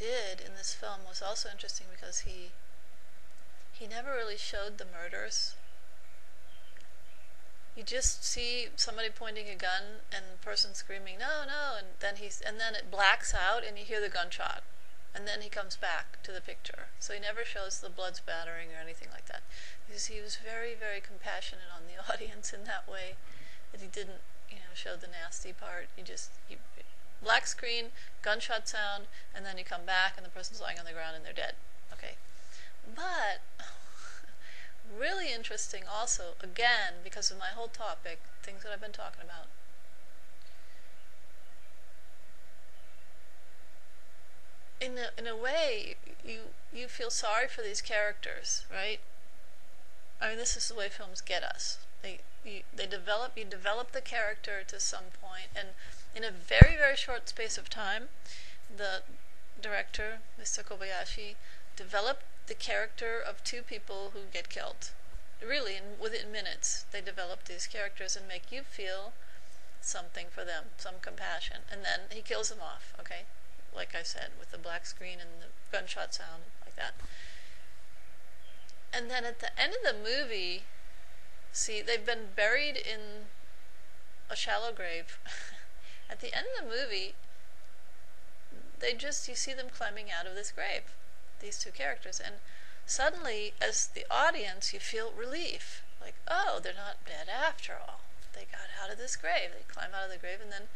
did in this film was also interesting because he never really showed the murders. You just see somebody pointing a gun and the person screaming no no, and then it blacks out and you hear the gunshot, and then he comes back to the picture. So he never shows the blood spattering or anything like that, because he was very, very compassionate on the audience in that way, that he didn't, show the nasty part. He black screen, gunshot sound, and then you come back and the person's lying on the ground and they're dead. Okay. But really interesting also, again, because of my whole topic, things that I've been talking about. In a way, you feel sorry for these characters, right? I mean, this is the way films get us. You develop the character to some point, and in a very, very short space of time, the director, Mr. Kobayashi, developed the character of two people who get killed. Really, within minutes, they develop these characters and make you feel something for them, some compassion, and then he kills them off, okay? Like I said, with the black screen and the gunshot sound, like that. And then at the end of the movie, see, they've been buried in a shallow grave. At the end of the movie, you see them climbing out of this grave, these two characters, and suddenly, as the audience, you feel relief. Like, oh, they're not dead after all. They got out of this grave. They climb out of the grave, and then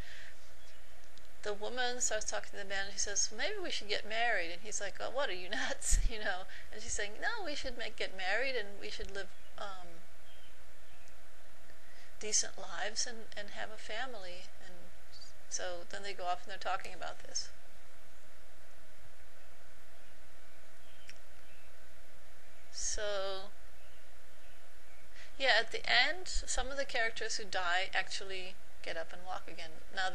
the woman starts talking to the man, and he says, maybe we should get married. And he's like, oh, what, are you nuts? And she's saying, no, we should get married, and we should live decent lives and have a family. And so then they go off and they're talking about this. So, yeah, at the end, some of the characters who die actually get up and walk again. Now,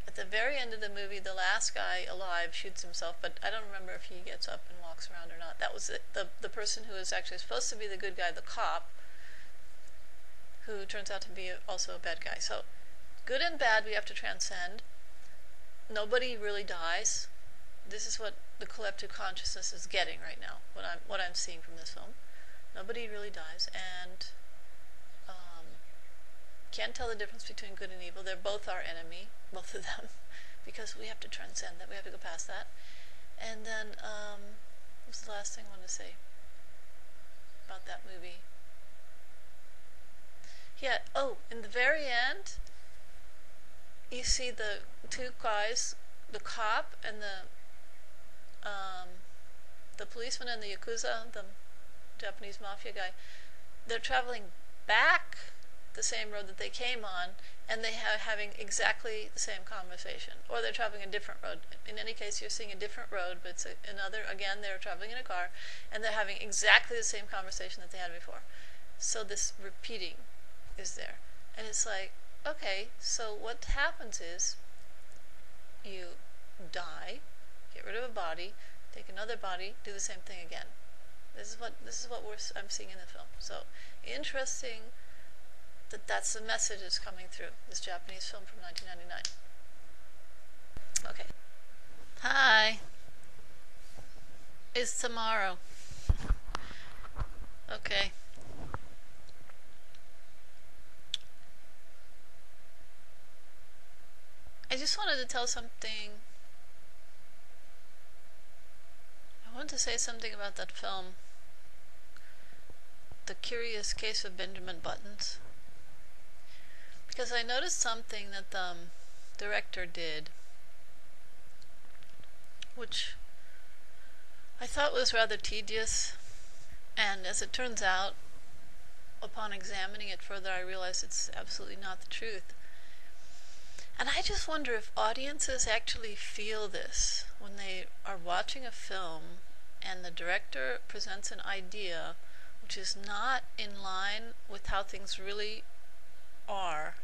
at the very end of the movie, the last guy alive shoots himself, but I don't remember if he gets up and walks around or not. That was the person who is actually supposed to be the good guy, the cop, who turns out to be also a bad guy. So, good and bad we have to transcend. Nobody really dies. This is what the collective consciousness is getting right now, what I'm seeing from this film. Nobody really dies, and can't tell the difference between good and evil. They're both our enemy, both of them, because we have to transcend that. We have to go past that. And then, what's the last thing I wanted to say about that movie? Yeah, in the very end, you see the two guys, the cop and the policeman and the Yakuza, the Japanese mafia guy, they're traveling back the same road that they came on, and they are having exactly the same conversation. Or they're traveling a different road. In any case, you're seeing a different road, but it's again, they're traveling in a car, and they're having exactly the same conversation that they had before. So this repeating is there. And it's like, okay, so what happens is you die, get rid of a body, take another body, do the same thing again. This is what I'm seeing in the film. So interesting that's the message that's coming through this Japanese film from 1999. Okay. Hi. It's tomorrow. Okay. I just wanted to tell something. I want to say something about that film, The Curious Case of Benjamin Buttons, because I noticed something that the director did, which I thought was rather tedious, and as it turns out, upon examining it further, I realized it's absolutely not the truth. And I just wonder if audiences actually feel this when they are watching a film and the director presents an idea which is not in line with how things really are.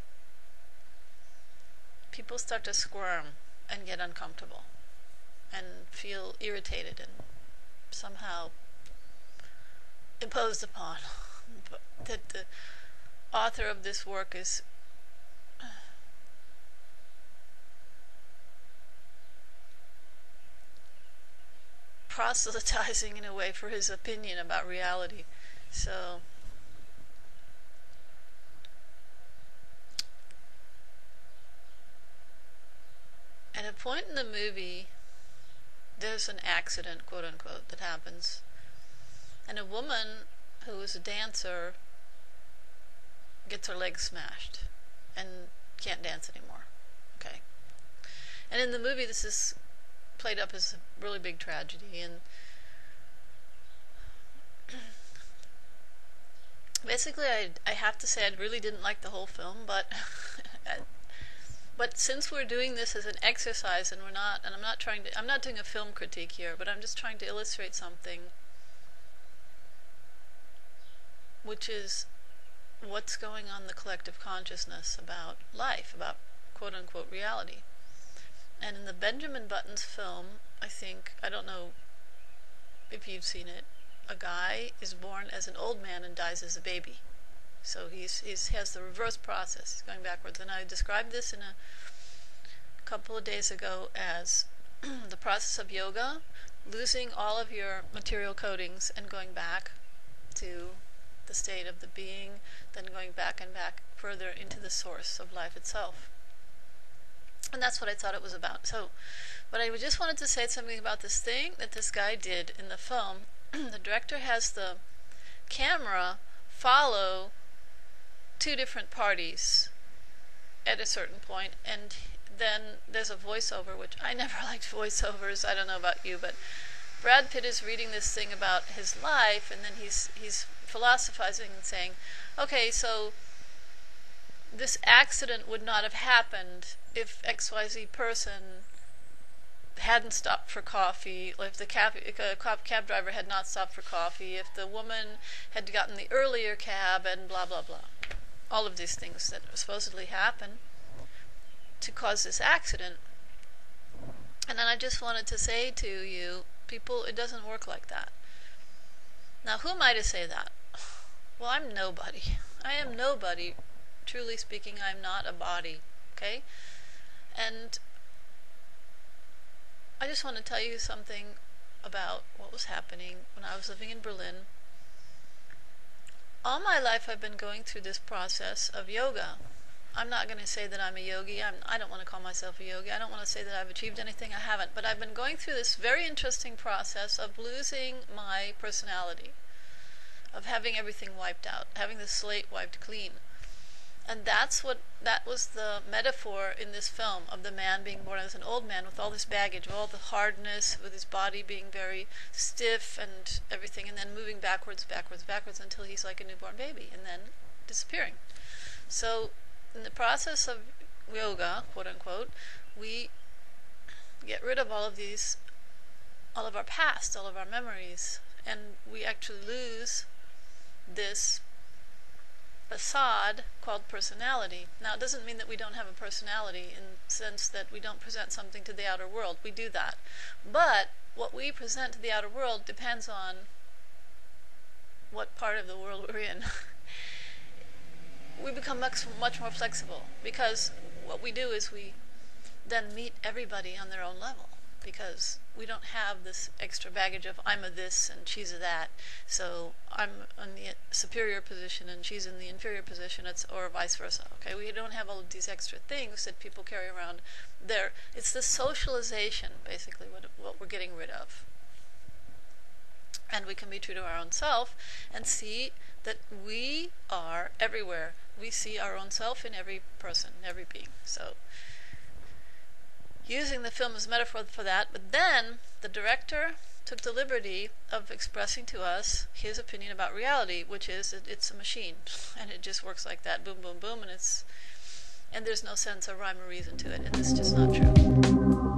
People start to squirm and get uncomfortable and feel irritated and somehow imposed upon. That the author of this work is proselytizing in a way for his opinion about reality. So at a point in the movie, there's an accident, quote unquote, that happens, and a woman who is a dancer gets her leg smashed and can't dance anymore. Okay. And in the movie, this is played up as a really big tragedy, and basically I have to say I really didn't like the whole film, but but since we're doing this as an exercise, and I'm not doing a film critique here, but I'm just trying to illustrate something, which is what's going on in the collective consciousness about life, about quote unquote reality. And in the Benjamin Buttons film, I don't know if you've seen it, a guy is born as an old man and dies as a baby. So he has the reverse process. He's going backwards. And I described this in a couple of days ago as the process of yoga, losing all of your material coatings and going back to the state of the being, then going back and back further into the source of life itself. And that's what I thought it was about. So, but I just wanted to say something about this thing that this guy did in the film. The director has the camera follow two different parties at a certain point, and then there's a voiceover, which I never liked voiceovers. I don't know about you, but Brad Pitt is reading this thing about his life, and then he's philosophizing and saying, okay, so this accident would not have happened if XYZ person hadn't stopped for coffee, if the cab driver had not stopped for coffee, if the woman had gotten the earlier cab, and blah, blah, blah. All of these things that supposedly happen to cause this accident. And then I just wanted to say to you, people, it doesn't work like that. Now, who am I to say that? Well, I'm nobody. I am nobody. Truly speaking, I'm not a body. Okay? And I just want to tell you something about what was happening when I was living in Berlin. All my life I've been going through this process of yoga. I'm not going to say that I'm a yogi. I don't want to call myself a yogi. I don't want to say that I've achieved anything. I haven't. But I've been going through this very interesting process of losing my personality, of having everything wiped out, having the slate wiped clean. And that was the metaphor in this film of the man being born as an old man with all this baggage, with all the hardness, with his body being very stiff and everything, and then moving backwards until he's like a newborn baby, and then disappearing. So in the process of yoga, quote unquote, we get rid of all of our past, all of our memories, and we actually lose this facade called personality. Now, it doesn't mean that we don't have a personality in the sense that we don't present something to the outer world. We do that. But what we present to the outer world depends on what part of the world we're in. We become much more flexible, because what we do is we then meet everybody on their own level, because we don't have this extra baggage of I'm a this and she's a that, so I'm in the superior position and she's in the inferior position, or vice versa. Okay, we don't have all of these extra things that people carry around there. It's the socialization, basically, what we're getting rid of. And we can be true to our own self and see that we are everywhere. We see our own self in every person, every being. So, using the film as a metaphor for that, but then the director took the liberty of expressing to us his opinion about reality, which is that it's a machine, and it just works like that, boom, boom, boom, and there's no sense of rhyme or reason to it, and it's just not true.